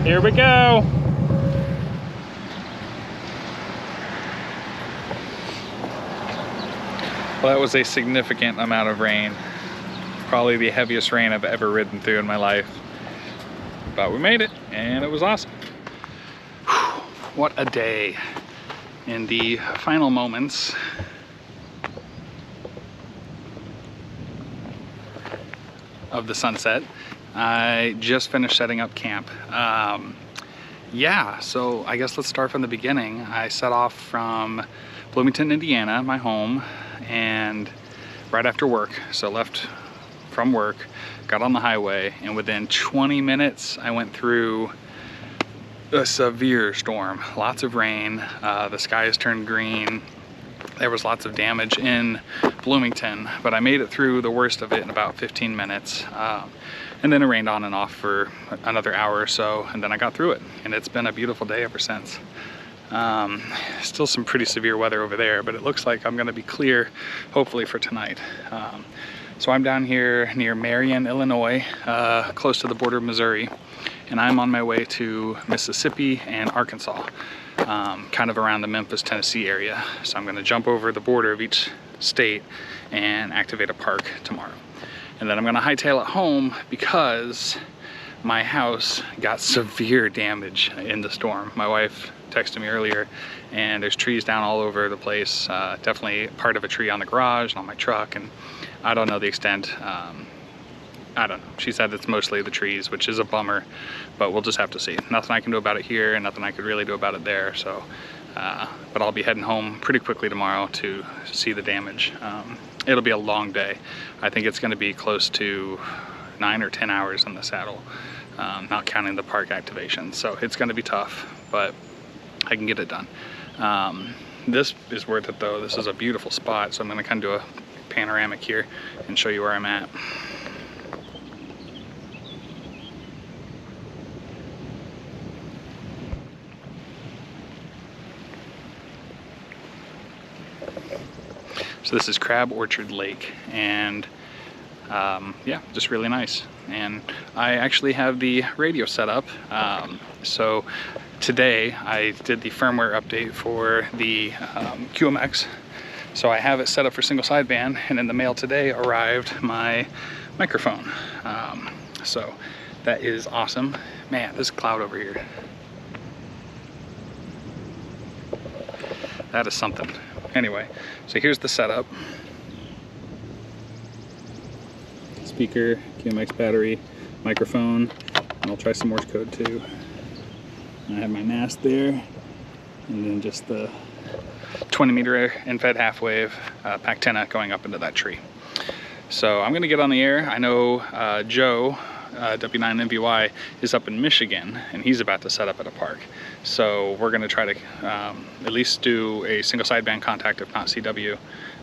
Here we go. Well, that was a significant amount of rain. Probably the heaviest rain I've ever ridden through in my life. But we made it, and it was awesome. Whew, what a day. In the final moments of the sunset, I just finished setting up camp. Yeah, so I guess let's start from the beginning. I set off from Bloomington, Indiana, my home, and right after work. So left from work, got on the highway, and within 20 minutes I went through a severe storm. Lots of rain, the sky has turned green. There was lots of damage in Bloomington, but I made it through the worst of it in about 15 minutes. And then it rained on and off for another hour or so, and then I got through it. And it's been a beautiful day ever since. Still some pretty severe weather over there, but it looks like I'm gonna be clear, hopefully, for tonight. So I'm down here near Marion, Illinois, close to the border of Missouri, and I'm on my way to Mississippi and Arkansas, kind of around the Memphis, Tennessee area. So I'm gonna jump over the border of each state and activate a park tomorrow. And then I'm gonna hightail it home because my house got severe damage in the storm. My wife texted me earlier, and there's trees down all over the place. Definitely part of a tree on the garage and on my truck, and I don't know the extent. I don't know. She said it's mostly the trees, which is a bummer, but we'll just have to see. Nothing I can do about it here, and nothing I could really do about it there. So, but I'll be heading home pretty quickly tomorrow to see the damage. It'll be a long day. I think it's going to be close to 9 or 10 hours in the saddle, not counting the park activation. So it's going to be tough, but I can get it done. This is worth it though. This is a beautiful spot, so I'm going to kind of do a panoramic here and show you where I'm at. So this is Crab Orchard Lake, and yeah, just really nice. And I actually have the radio set up. So today I did the firmware update for the QMX. So I have it set up for single sideband, and in the mail today arrived my microphone. So that is awesome. Man, this cloud over here. That is something. Anyway, so here's the setup. Speaker, QMX battery, microphone, and I'll try some Morse code too. I have my mast there, and then just the 20-meter end-fed half-wave Pactina going up into that tree. So I'm gonna get on the air. I know Joe, W9MVY, is up in Michigan, and he's about to set up at a park. So we're gonna try to at least do a single sideband contact, if not CW,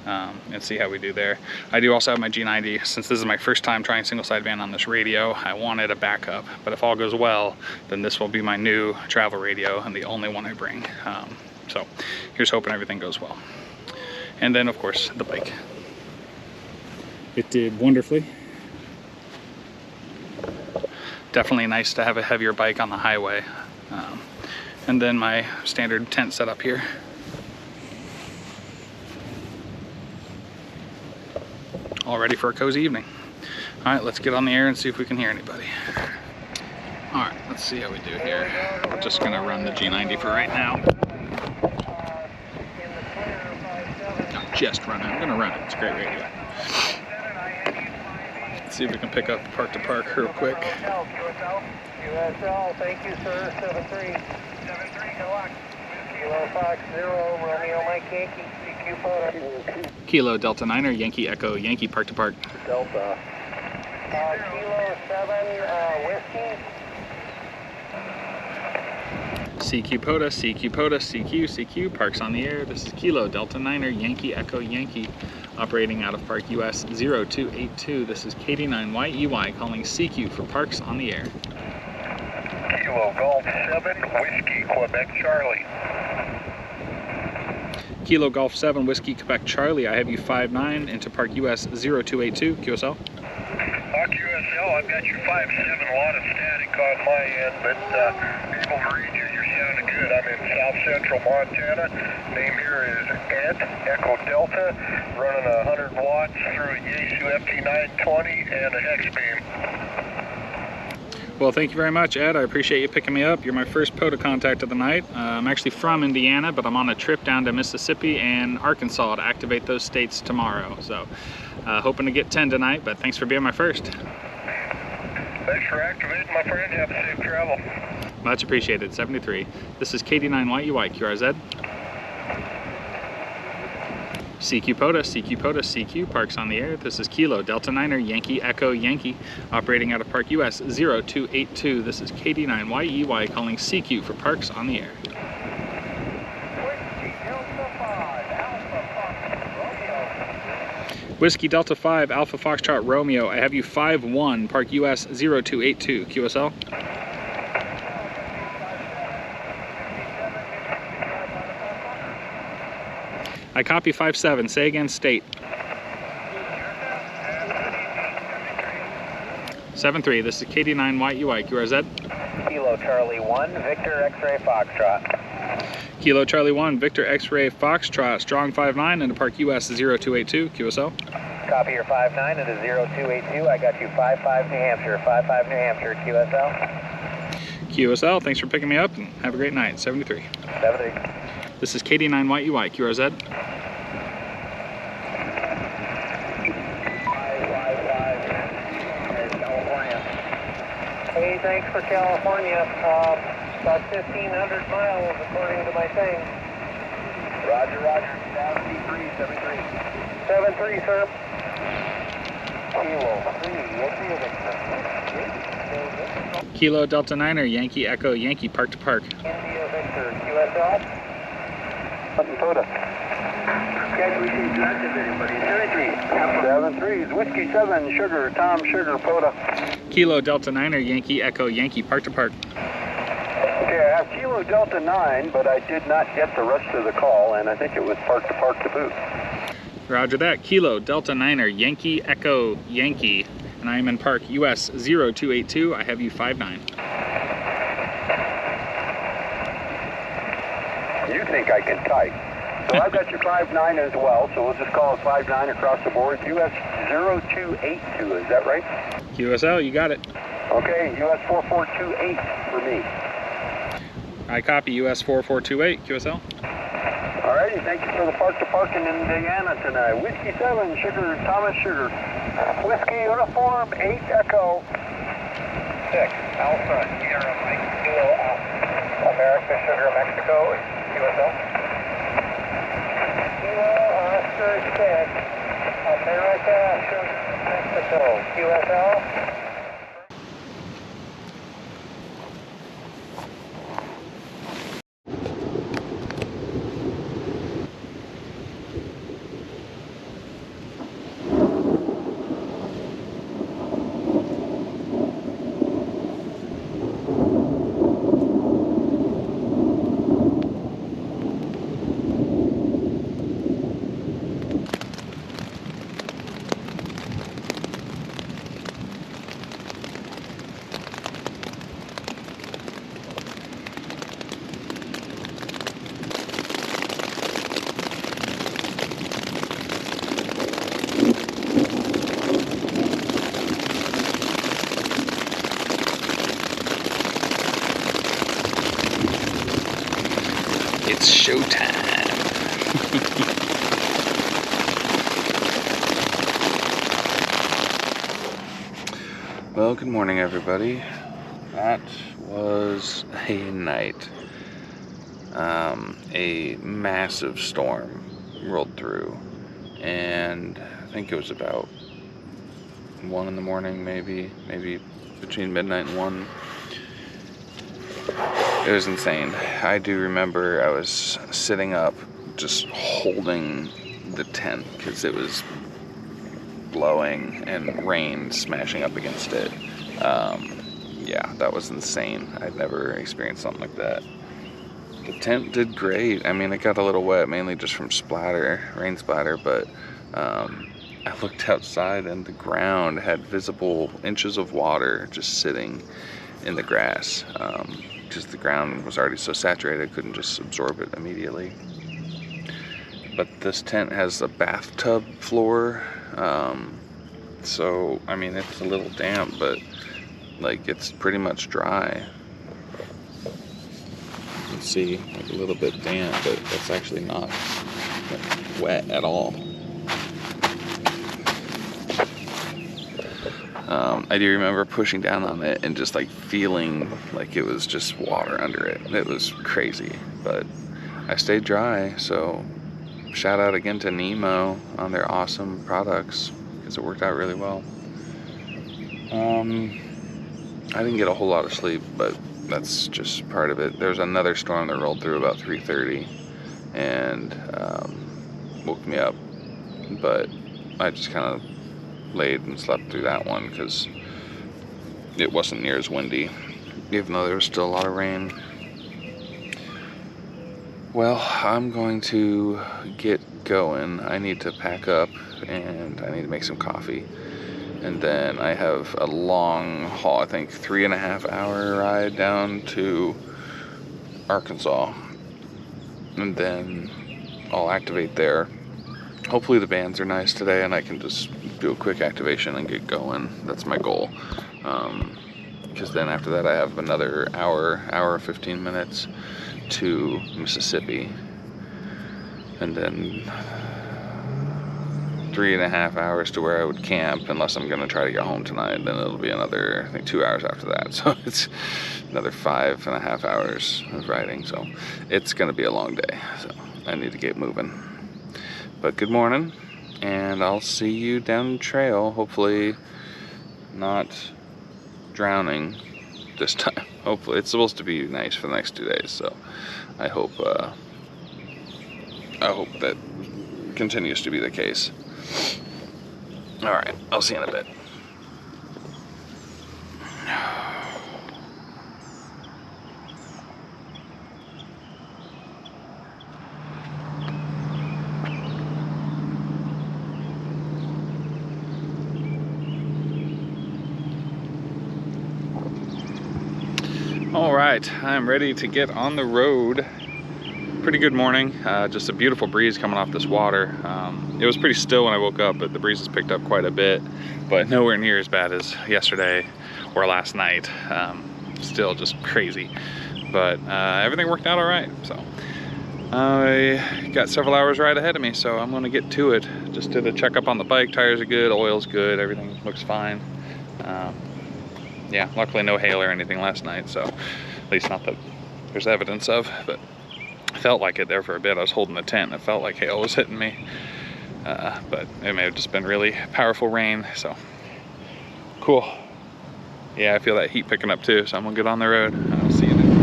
and see how we do there. I do also have my G90. Since this is my first time trying single sideband on this radio, I wanted a backup, but if all goes well, then this will be my new travel radio and the only one I bring. So here's hoping everything goes well. And then of course the bike. It did wonderfully. Definitely nice to have a heavier bike on the highway. And then my standard tent setup here. All ready for a cozy evening. All right, let's get on the air and see if we can hear anybody. All right, let's see how we do here. We're just gonna run the G90 for right now. Not just run it, I'm gonna run it, it's a great radio. Let's see if we can pick up park to park real quick. QSL, thank you, sir. 73. 73, good luck. Kilo Fox 0, Romeo Mike Yankee, CQ POTA. Kilo Delta Niner, Yankee Echo, Yankee park to park. Delta. Kilo 7, Whiskey. CQ POTA, CQ POTA, CQ, CQ, parks on the air. This is Kilo Delta Niner, Yankee Echo, Yankee, operating out of Park US 0282. This is KD9YEY calling CQ for parks on the air. Kilo Golf 7, Whiskey, Quebec Charlie. Kilo Golf 7, Whiskey, Quebec Charlie. I have you 5-9 into Park US 0282, QSL. QSL, I've got you 5-7, a lot of static on my end, but able to read you. You're sounding good. I'm in south central Montana. Name here is Ed, Echo Delta, running 100 watts through a Yaesu FT920 and a hex beam. Well, thank you very much, Ed. I appreciate you picking me up. You're my first POTA contact of the night. I'm actually from Indiana, but I'm on a trip down to Mississippi and Arkansas to activate those states tomorrow. So, hoping to get 10 tonight, but thanks for being my first. Thanks for activating, my friend. Have a safe travel. Much appreciated. 73. This is KD9YUY, QRZ. CQ POTA, CQ POTA, CQ, Parks on the air. This is Kilo, Delta Niner, Yankee Echo Yankee, operating out of Park US 0282. This is KD9YEY calling CQ for Parks on the air. Whiskey Delta 5, Alpha Foxtrot Romeo. I have you 5-1, Park US 0282, QSL. I copy 5-7. Say again, state. 73. This is KD9YUY, QRZ. Kilo Charlie 1, Victor X-Ray Foxtrot. Kilo Charlie 1, Victor X-Ray Foxtrot, strong 5-9 into Park US 0282, QSL. Copy your 5-9 into 0282. I got you 5-5 New Hampshire, 5-5 New Hampshire, QSL. QSL, thanks for picking me up and have a great night. 73. 73. This is KD9YUY, QRZ. Hey, thanks for California. About 1,500 miles according to my thing. Roger, roger. 73, 73. 73, sir. Kilo 3, Kilo Delta Niner, Yankee Echo Yankee, Park to Park. India Victor, QSL. POTA. Catch received activated, buddy. 73 is Whiskey 7, Sugar, Tom Sugar, POTA. Kilo Delta Niner, Yankee Echo Yankee, Park to Park. Okay, I have Kilo Delta 9, but I did not get the rest of the call, and I think it was Park to boot. Roger that. Kilo Delta Niner, Yankee Echo Yankee, and I am in Park US 0282. I have you 5-9. You think I can type. So I've got you 5-9 as well, so we'll just call it 5-9 across the board. US 0282, is that right? QSL, you got it. Okay, US 4428 for me. I copy US 4428, QSL. Alrighty, thank you for the Park to Park in Indiana tonight. Whiskey 7, Sugar, Thomas Sugar. Whiskey Uniform 8 Echo 6, Alpha, Sierra Mike, Kilo Alpha. America Sugar, Mexico, QSL. Kilo Oscar 6, America Sugar, Mexico, QSL. It's showtime. Well, good morning, everybody. That was a night. A massive storm rolled through, and I think it was about 1 in the morning, maybe between midnight and 1. It was insane. I do remember I was sitting up just holding the tent because it was blowing and rain smashing up against it. Yeah, that was insane. I'd never experienced something like that. The tent did great. I mean, it got a little wet, mainly just from rain splatter, but I looked outside and the ground had visible inches of water just sitting in the grass, because the ground was already so saturated I couldn't just absorb it immediately. But this tent has a bathtub floor, so I mean it's a little damp, but like it's pretty much dry. You can see like a little bit damp, but it's actually not like, wet at all. I do remember pushing down on it and just like feeling like it was just water under it. It was crazy, but I stayed dry, so shout out again to Nemo on their awesome products, because it worked out really well. I didn't get a whole lot of sleep, but that's just part of it. There's another storm that rolled through about 3:30 and woke me up, but I just kind of laid and slept through that one because it wasn't near as windy, even though there was still a lot of rain. Well, I'm going to get going. I need to pack up and I need to make some coffee. And then I have a long haul, I think 3.5 hour ride down to Arkansas. And then I'll activate there. Hopefully the bands are nice today and I can just do a quick activation and get going. That's my goal. Because then after that I have another hour 15 minutes to Mississippi. And then 3.5 hours to where I would camp, unless I'm gonna try to get home tonight. Then it'll be another, I think, 2 hours after that. So it's another 5.5 hours of riding. So it's gonna be a long day. So I need to get moving. But good morning, and I'll see you down the trail. Hopefully not drowning this time. Hopefully it's supposed to be nice for the next 2 days. So I hope that continues to be the case. All right, I'll see you in a bit. All right, I'm ready to get on the road. Pretty good morning, just a beautiful breeze coming off this water. It was pretty still when I woke up, but the breeze has picked up quite a bit, but nowhere near as bad as yesterday or last night. Still just crazy, but everything worked out all right. So I got several hours ride ahead of me, so I'm gonna get to it. Just did a checkup on the bike, tires are good, oil's good, everything looks fine. Yeah, luckily no hail or anything last night, so at least not that there's evidence of, but I felt like it there for a bit. I was holding the tent and it felt like hail was hitting me, but it may have just been really powerful rain. So cool. Yeah, I feel that heat picking up too, so I'm gonna get on the road. I'll see you in a minute.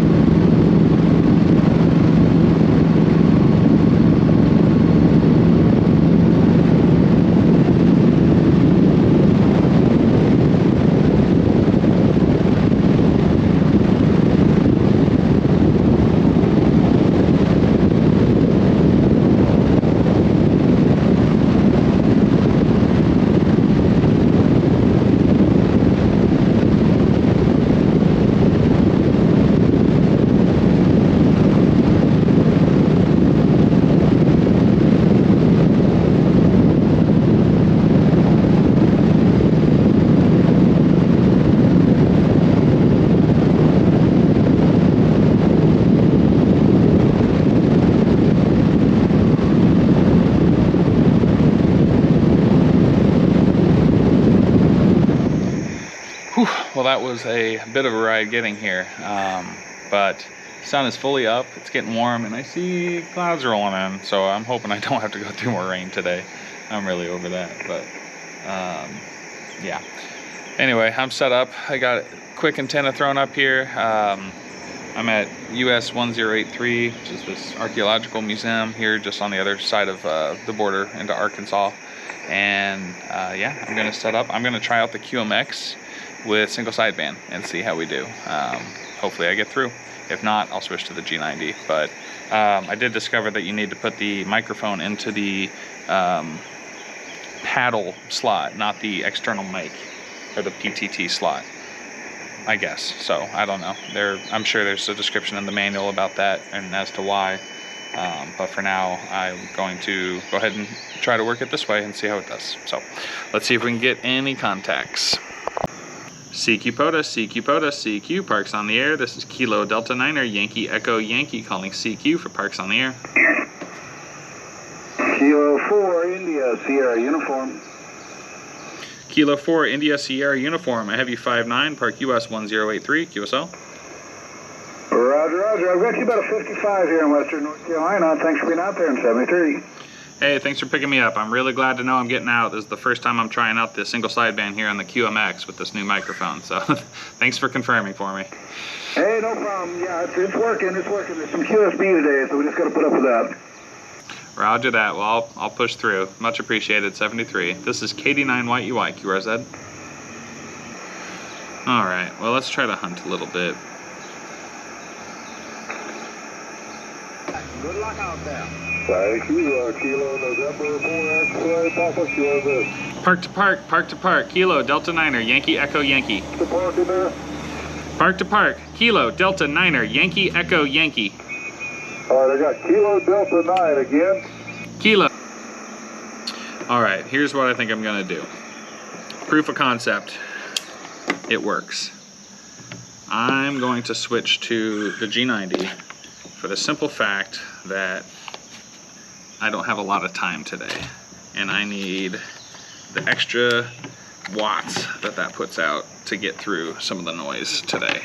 Well, that was a bit of a ride getting here, but sun is fully up, it's getting warm, and I see clouds rolling in, so I'm hoping I don't have to go through more rain today. I'm really over that, but yeah. Anyway, I'm set up. I got a quick antenna thrown up here. I'm at US 1083, which is this archaeological museum here just on the other side of the border into Arkansas. And yeah, I'm gonna set up. I'm gonna try out the QMX with single sideband and see how we do. Hopefully I get through. If not, I'll switch to the G90. But I did discover that you need to put the microphone into the paddle slot, not the external mic or the PTT slot, I guess. So I don't know. I'm sure there's a description in the manual about that and as to why. But for now, I'm going to go ahead and try to work it this way and see how it does. So let's see if we can get any contacts. CQ POTA, CQ POTA, CQ, Parks on the air. This is Kilo Delta Niner, Yankee Echo Yankee, calling CQ for Parks on the air. Kilo 4, India, Sierra Uniform. Kilo 4, India Sierra Uniform. I have you 5-9, Park US 1083, QSL. Roger, roger. I've got you about a 55 here in Western North Carolina. Thanks for being out there in 73. Hey, thanks for picking me up. I'm really glad to know I'm getting out. This is the first time I'm trying out the single sideband here on the QMX with this new microphone. So thanks for confirming for me. Hey, no problem. Yeah, it's working. It's working. There's some QSB today, so we just got to put up with that. Roger that. Well, I'll push through. Much appreciated, 73. This is KD9YEY, QRZ. All right, well, let's try to hunt a little bit. Good luck out there. Thank you, Kilo November 4 X-ray, Papa, QRZ. Park to park, park to park, Kilo Delta Niner, Yankee Echo Yankee. The park in there? Park to park, Kilo Delta Niner, Yankee Echo Yankee. All right, I got Kilo Delta 9 again. Kilo. All right, here's what I think I'm gonna do. Proof of concept, it works. I'm going to switch to the G90 for the simple fact that I don't have a lot of time today, and I need the extra watts that puts out to get through some of the noise today.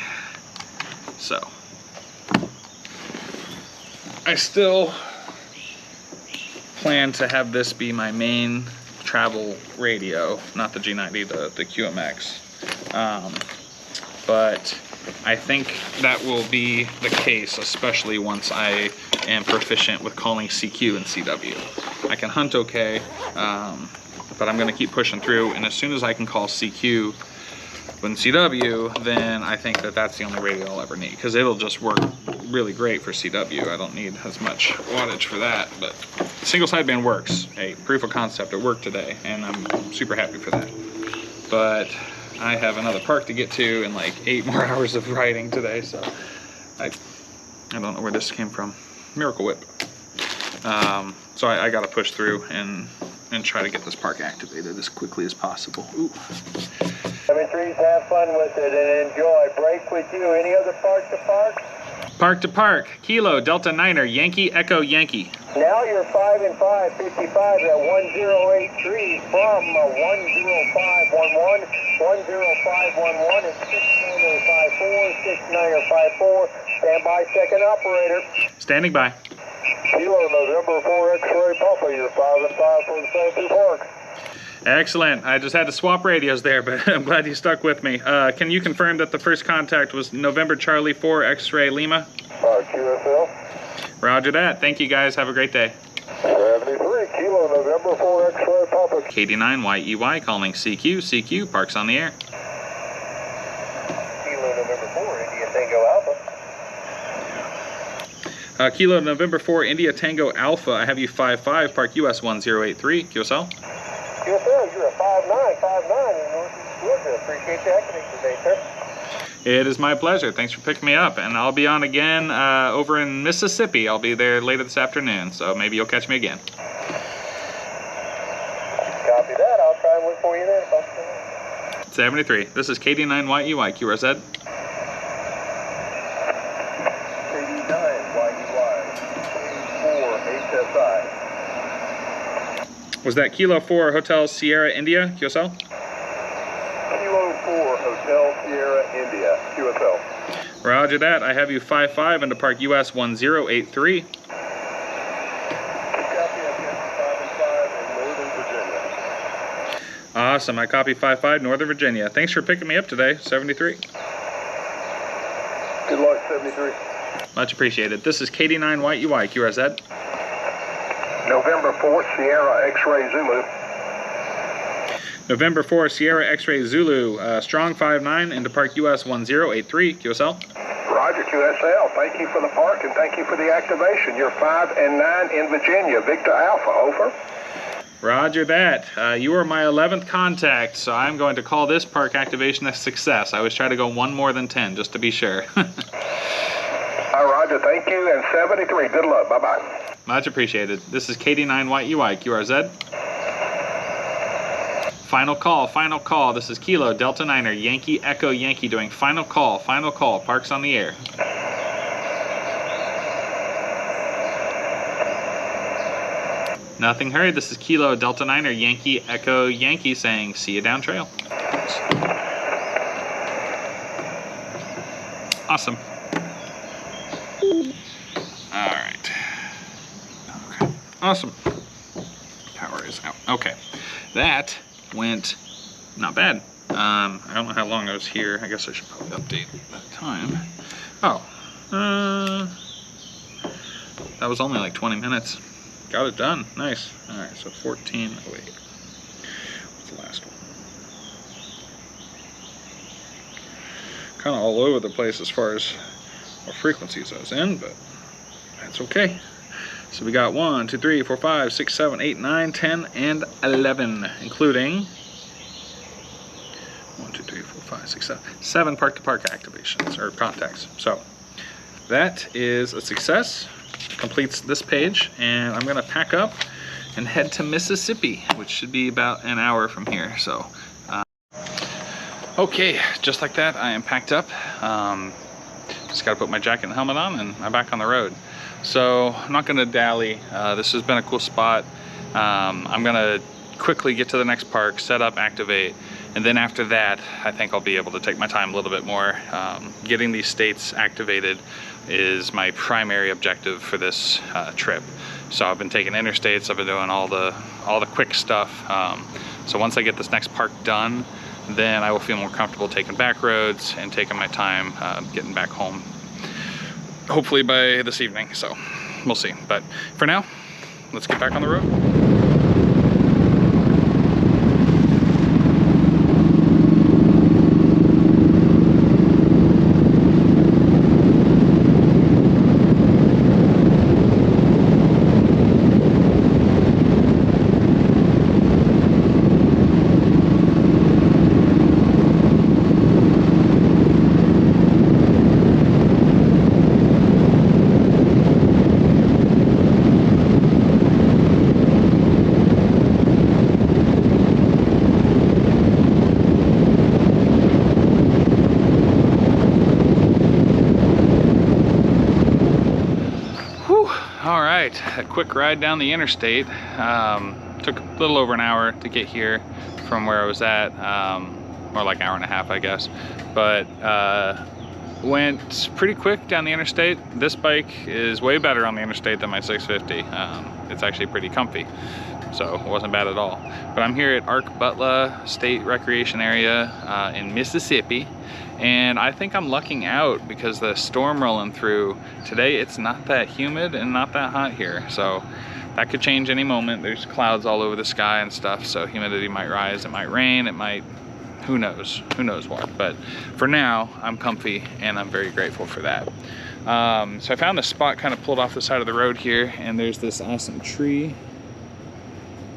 So I still plan to have this be my main travel radio, not the G90, the QMX. But I think that will be the case, especially once I am proficient with calling CQ and CW. I can hunt okay, but I'm gonna keep pushing through, and as soon as I can call CQ with CW, then I think that's the only radio I'll ever need, because it'll just work really great for CW. I don't need as much wattage for that, but single sideband works. Hey, proof of concept, it worked today, and I'm super happy for that. But I have another park to get to and like 8 more hours of riding today, so I don't know where this came from. Miracle Whip. So I gotta push through and try to get this park activated as quickly as possible. Ooh. 73s, have fun with it and enjoy. Break with you. Any other park to park? Park to park, Kilo Delta Niner, Yankee Echo Yankee. Now you're 5 and 5, 55 at 1083 from 10511, 10511 and 6954, 6954. Stand by, second operator. Standing by. Kilo November 4 X-ray Papa, you're 5 and 5 for the 72 park. Excellent. I just had to swap radios there, but I'm glad you stuck with me. Can you confirm that the first contact was November Charlie 4 X-ray Lima? QSL. Roger that. Thank you guys. Have a great day. 73 Kilo November 4 X-ray Papa. KD9YEY calling CQ. CQ, Parks on the air. Kilo November 4 India Tango Alpha. Kilo November 4 India Tango Alpha. I have you 55, Park US 1083. QSL. QSL, you're a 5959 in Northeast Georgia. Appreciate you activating today, sir. It is my pleasure. Thanks for picking me up. And I'll be on again over in Mississippi. I'll be there later this afternoon, so maybe you'll catch me again. Copy that. I'll try and wait for you there. 73. This is KD9YEY, QRZ. KD9YEY, 4HSI. Was that Kilo 4 Hotel Sierra India, QSL? Kilo 4 Hotel Sierra India, QSL. Roger that. I have you 55 into Park US 1083. Copy, I've got 5 and 5 in Northern Virginia. Awesome. I copy 55 Northern Virginia. Thanks for picking me up today, 73. Good luck, 73. Much appreciated. This is KD9YEY, QRZ. November 4 Sierra X-ray Zulu. November 4 Sierra X-ray Zulu, strong 59 into Park US 1083, QSL. Roger, QSL. Thank you for the park and thank you for the activation. You're 5 and 9 in Virginia. Victor Alpha, over. Roger that. You are my 11th contact, so I'm going to call this park activation a success. I always try to go one more than 10, just to be sure. Roger, thank you, and 73, good luck, bye-bye. Much appreciated. This is KD9YEY, QRZ. Final call. This is Kilo Delta Niner, Yankee Echo Yankee doing final call, parks on the air. Nothing heard. This is Kilo Delta Niner, Yankee Echo Yankee saying, see you down trail. Awesome. All right. Okay. Awesome. Power is out. Okay. That went not bad. I don't know how long I was here. I guess I should probably update that time. Oh. That was only like 20 minutes. Got it done. Nice. All right, so 14. Oh, wait. What's the last one? Kind of all over the place as far as what frequencies I was in, but that's okay. So we got 1, 2, 3, 4, 5, 6, 7, 8, 9, 10, and 11, including 1, 2, 3, 4, 5, 6, 7 park-to-park activations or contacts. So that is a success. Completes this page, and I'm gonna pack up and head to Mississippi, which should be about an hour from here. So okay, just like that, I am packed up. Just gotta put my jacket and helmet on, and I'm back on the road. So I'm not gonna dally. This has been a cool spot. I'm gonna quickly get to the next park, set up, activate, and then after that, I think I'll be able to take my time a little bit more. Getting these states activated is my primary objective for this trip. So I've been taking interstates, I've been doing all the quick stuff. So once I get this next park done, then I will feel more comfortable taking back roads and taking my time getting back home, hopefully by this evening. So we'll see. But for now, let's get back on the road. A quick ride down the interstate. Took a little over an hour to get here from where I was at, more like an hour and a half, I guess. But went pretty quick down the interstate. This bike is way better on the interstate than my 650. It's actually pretty comfy, so it wasn't bad at all. But I'm here at Ark-Butler State Recreation Area in Mississippi. And I think I'm lucking out because the storm rolling through today, it's not that humid and not that hot here. So that could change any moment. There's clouds all over the sky and stuff. So humidity might rise, it might rain, it might, who knows what. But for now, I'm comfy and I'm very grateful for that. So I found this spot kind of pulled off the side of the road here, and there's this awesome tree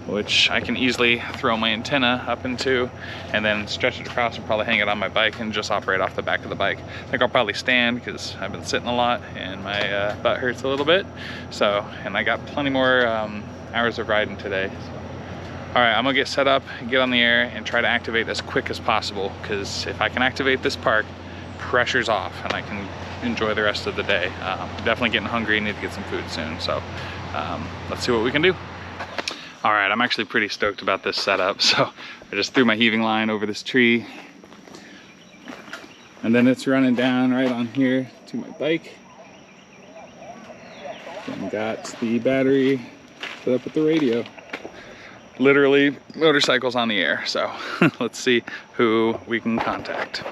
which I can easily throw my antenna up into and then stretch it across and probably hang it on my bike and just operate off the back of the bike. I think I'll probably stand because I've been sitting a lot and my butt hurts a little bit. So, and I got plenty more hours of riding today. So. All right, I'm gonna get set up, get on the air, and try to activate as quick as possible, because if I can activate this park, pressure's off and I can enjoy the rest of the day. Definitely getting hungry, need to get some food soon. So let's see what we can do. All right, I'm actually pretty stoked about this setup. So I just threw my heaving line over this tree, and then it's running down right on here to my bike. And got the battery set up with the radio. Literally motorcycles on the air. So let's see who we can contact.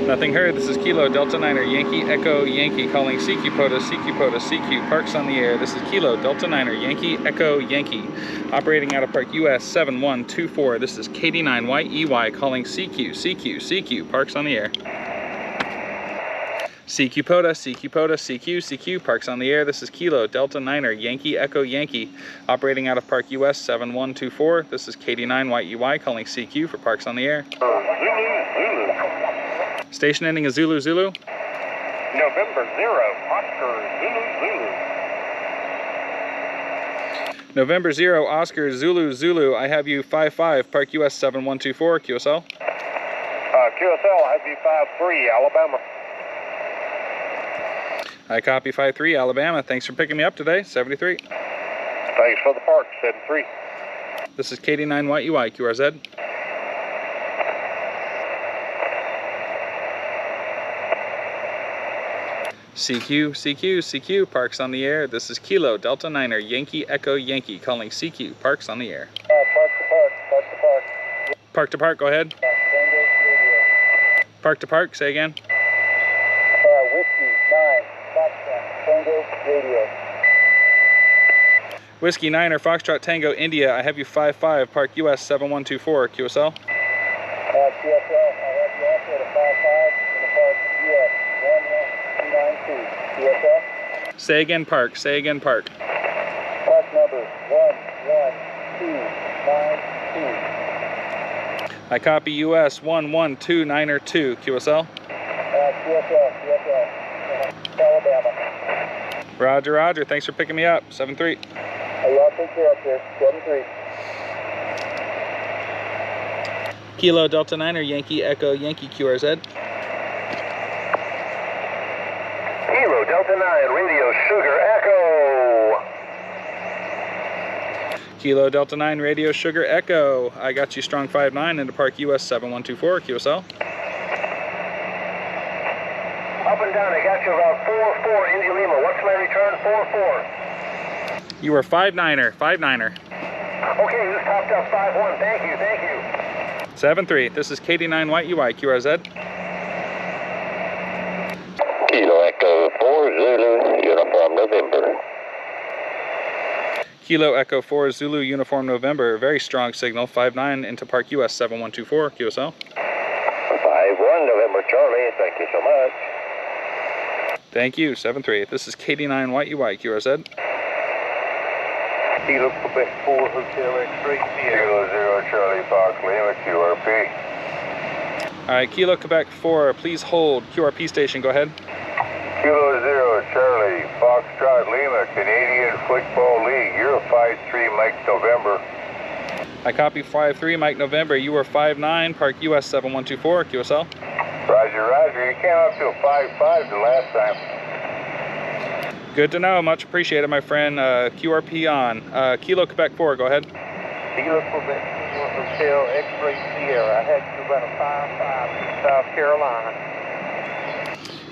Nothing heard. This is Kilo Delta Niner, Yankee Echo Yankee calling CQ POTA, CQ POTA, CQ Parks on the air. This is Kilo Delta Niner, Yankee Echo Yankee, operating out of Park US 7124. This is KD9YEY calling CQ Parks on the air. CQ POTA, CQ POTA, CQ, Parks on the air. This is Kilo Delta Niner, Yankee Echo Yankee, operating out of Park US 7124. This is KD9YEY calling CQ for Parks on the air. Station ending is Zulu Zulu. November 0, Oscar, Zulu, Zulu. November 0, Oscar, Zulu Zulu. I have you 55, Park US 7124, QSL. QSL, I have you 53, Alabama. I copy 53, Alabama. Thanks for picking me up today, 73. Thanks for the park, 73. This is KD9YEY, QRZ. CQ, Parks on the air. This is Kilo Delta Niner, Yankee Echo Yankee, calling CQ, Parks on the air. Park to park, park to park. Park to park, go ahead. Park to park, say again. Whiskey 9, Foxtrot, Tango, radio. Whiskey 9 or Foxtrot Tango India, I have you 55, Park US 7124, QSL. QSL, I have you also at a 55 in the park US 11292. QSL. Say again, park. Say again, park. Park number 11292. I copy US 11292, QSL. QSL, Alabama. Roger, Roger. Thanks for picking me up. 73. Y'all take care up there. 73. Kilo Delta Niner, Yankee Echo Yankee, QRZ. Kilo Delta 9, Radio Sugar Echo. Kilo Delta 9, Radio Sugar Echo. I got you strong 5-9 into Park US 7124, QSL. Up and down, I got you about 4-4, Indy Lima. What's my return? 4-4. You were 5-9er, 5-9er. Okay, you topped up 5-1. Thank you, thank you. 7-3. This is KD9YEY, QRZ. Kilo Echo 4 Zulu, Uniform November. Kilo Echo 4 Zulu, Uniform November. Very strong signal, 5-9 into Park US 7124, QSL. 5-1 November Charlie, thank you so much. Thank you, 7-3. This is KD9YEY, QRZ. Kilo Quebec 4 Hotel X-Ray Kilo 0 Charlie Fox Lima QRP. Alright, Kilo Quebec 4, please hold. QRP station, go ahead. Kilo 0 Charlie Foxtrot Lima Canadian Football League. You're a 5-3 Mike November. I copy 5-3 Mike November. You were 5-9, Park US 7124, QSL. Roger, Roger. You came up to a 5-5 the last time. Good to know. Much appreciated, my friend. QRP on. Kilo Quebec 4, go ahead. Kilo Quebec 4 Hotel X-Ray Sierra. I had you about a 5-5 in South Carolina.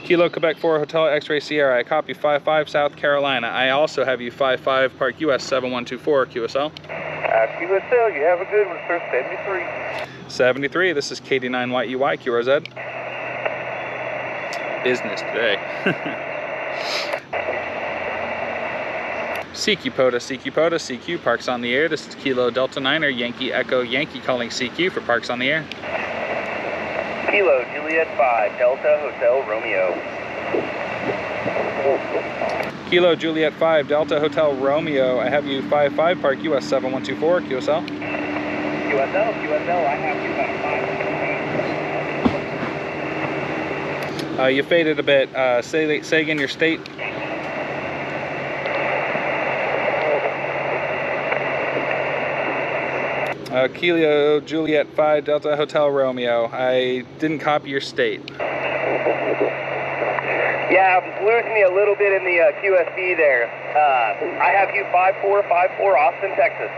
Kilo Quebec 4 Hotel X-Ray Sierra. I copy 5-5 South Carolina. I also have you 5-5 Park US 7124, QSL. QSL, you have a good one, sir. 73. 73. This is KD9YEY, QRZ. Business today. CQ POTA, CQ, Parks on the air. This is Kilo Delta Niner, Yankee Echo Yankee calling CQ for Parks on the air. Kilo Juliet 5, Delta Hotel Romeo. Kilo Juliet 5, Delta Hotel Romeo. I have you 5-5, Park US 7124, QSL. QSL, I have you about a 5. You faded a bit. Say again your state. Kilo Juliet 5 Delta Hotel Romeo. I didn't copy your state. Yeah, losing me a little bit in the QSB there. I have you 5454 Austin, Texas.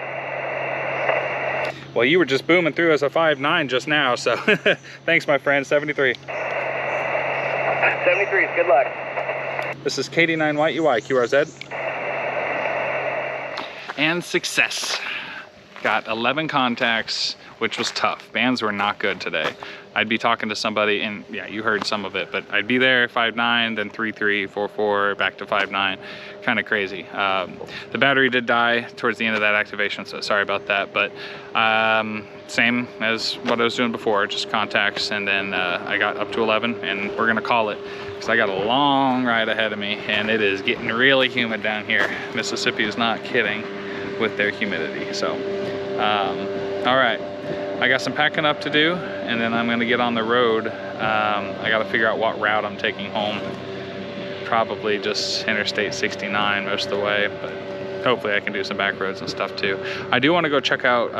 Well, you were just booming through as a 5-9 just now, so thanks, my friend. 73. 73, good luck. This is KD9YEY, QRZ. And success. Got 11 contacts, which was tough. Bands were not good today. I'd be talking to somebody, and yeah, you heard some of it, but I'd be there 5.9, then 3.3, 4.4, back to 5.9, kind of crazy. The battery did die towards the end of that activation, so sorry about that, but same as what I was doing before, just contacts, and then I got up to 11, and we're gonna call it, because I got a long ride ahead of me, and it is getting really humid down here. Mississippi is not kidding with their humidity, so all right. I got some packing up to do, and then I'm gonna get on the road. I gotta figure out what route I'm taking home. Probably just Interstate 69 most of the way, but hopefully I can do some back roads and stuff too. I do wanna go check out,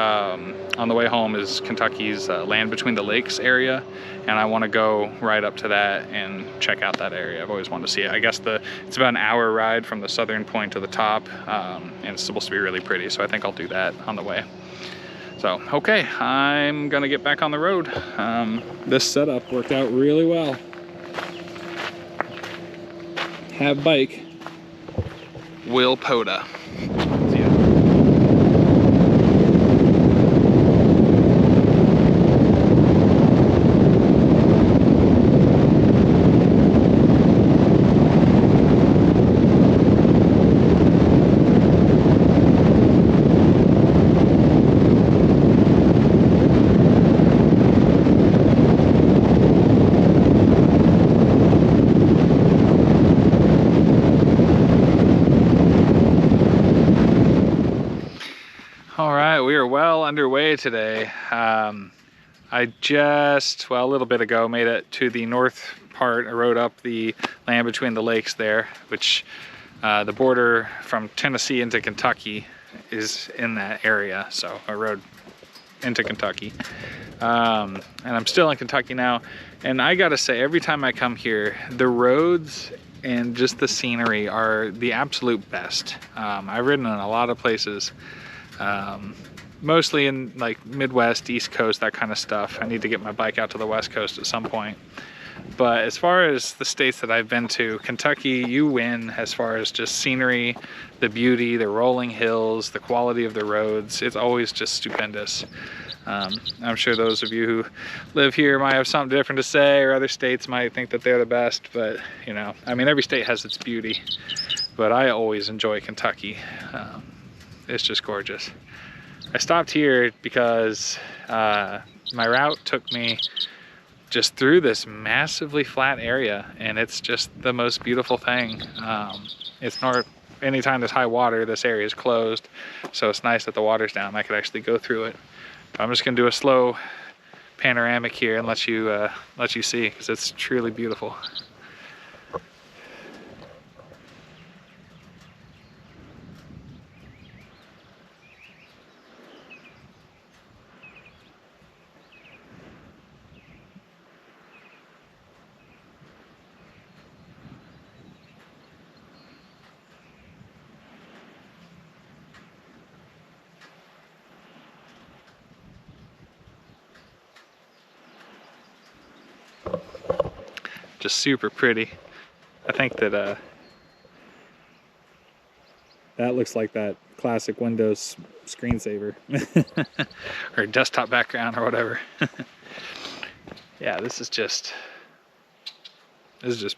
on the way home is Kentucky's Land Between the Lakes area, and I wanna go right up to that and check out that area. I've always wanted to see it. I guess it's about an hour ride from the southern point to the top, and it's supposed to be really pretty, so I think I'll do that on the way. So, okay, I'm gonna get back on the road. This setup worked out really well. Have bike, will POTA. See ya. All right, we are well underway today. I just, well, a little bit ago, made it to the north part. I rode up the Land Between the Lakes there, which the border from Tennessee into Kentucky is in that area. So I rode into Kentucky. And I'm still in Kentucky now. And I gotta say, every time I come here, the roads and just the scenery are the absolute best. I've ridden in a lot of places. Mostly in like Midwest, East Coast, that kind of stuff. I need to get my bike out to the West Coast at some point. But as far as the states that I've been to, Kentucky, you win as far as just scenery, the beauty, the rolling hills, the quality of the roads. It's always just stupendous. I'm sure those of you who live here might have something different to say, or other states might think that they're the best, but you know, I mean, every state has its beauty, but I always enjoy Kentucky. It's just gorgeous. I stopped here because my route took me just through this massively flat area, and it's just the most beautiful thing. It's not, anytime there's high water, this area is closed, so it's nice that the water's down. I could actually go through it. I'm just gonna do a slow panoramic here and let you see, because it's truly beautiful. Just super pretty. I think that that looks like that classic Windows screensaver or desktop background or whatever. Yeah, this is just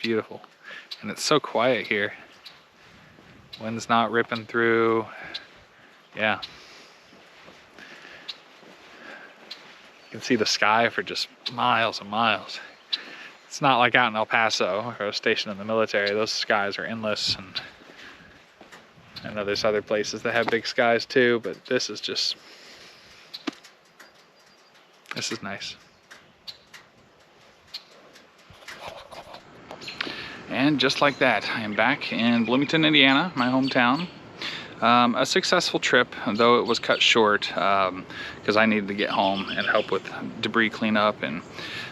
beautiful, and it's so quiet here. Wind's not ripping through. Yeah, you can see the sky for just miles and miles. It's not like out in El Paso, or a station in the military. Those skies are endless, and I know there's other places that have big skies too, but this is nice. And just like that, I am back in Bloomington, Indiana, my hometown. A successful trip, though it was cut short because I needed to get home and help with debris cleanup and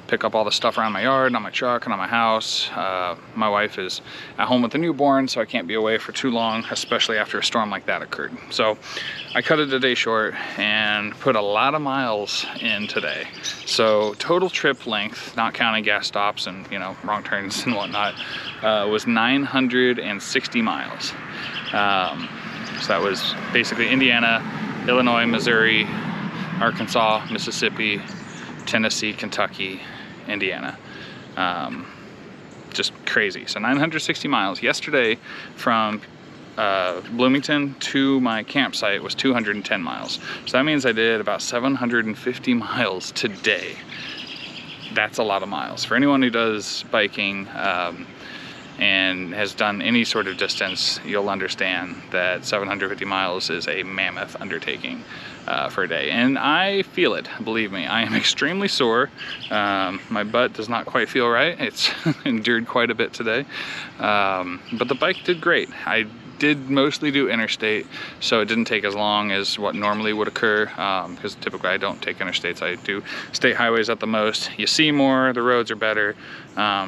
pick up all the stuff around my yard and on my truck and on my house. My wife is at home with a newborn, so I can't be away for too long, especially after a storm like that occurred. So I cut it a day short and put a lot of miles in today. So total trip length, not counting gas stops and, you know, wrong turns and whatnot, was 960 miles. So that was basically Indiana, Illinois, Missouri, Arkansas, Mississippi, Tennessee, Kentucky, Indiana. Just crazy. So 960 miles. Yesterday from Bloomington to my campsite was 210 miles. So that means I did about 750 miles today. That's a lot of miles. For anyone who does biking and has done any sort of distance, you'll understand that 750 miles is a mammoth undertaking for a day. And I feel it, believe me. I am extremely sore. My butt does not quite feel right. It's endured quite a bit today. But the bike did great. I did mostly do interstate, so it didn't take as long as what normally would occur, because typically I don't take interstates. I do state highways at the most. You see more, the roads are better.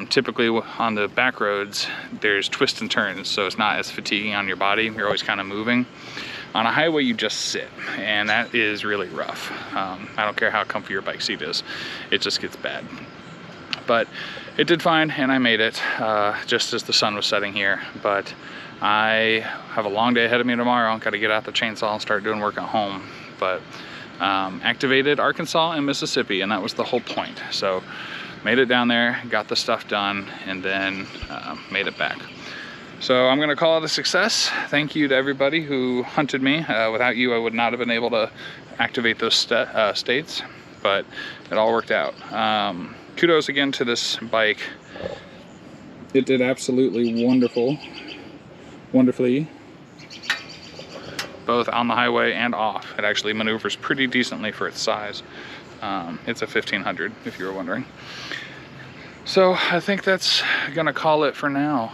Typically on the back roads, there's twists and turns, so it's not as fatiguing on your body. You're always kind of moving. On a highway, you just sit, and that is really rough. I don't care how comfy your bike seat is, it just gets bad. But it did fine, and I made it just as the sun was setting here. But I have a long day ahead of me tomorrow. I've got to get out the chainsaw and start doing work at home. But activated Arkansas and Mississippi, and that was the whole point. So made it down there, got the stuff done, and then made it back. So I'm gonna call it a success. Thank you to everybody who hunted me. Without you, I would not have been able to activate those states, but it all worked out. Kudos again to this bike. It did absolutely wonderfully, both on the highway and off. It actually maneuvers pretty decently for its size. It's a 1500, if you were wondering. So I think that's gonna call it for now.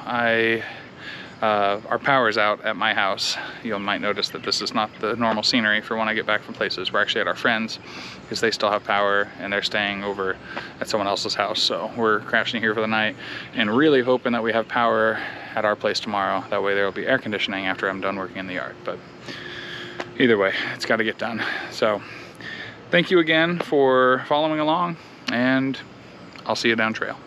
Our power's out at my house. You might notice that this is not the normal scenery for when I get back from places. We're actually at our friends because they still have power and they're staying over at someone else's house. So we're crashing here for the night and really hoping that we have power at our place tomorrow. That way there will be air conditioning after I'm done working in the yard. But either way, it's got to get done. So thank you again for following along, and I'll see you down trail.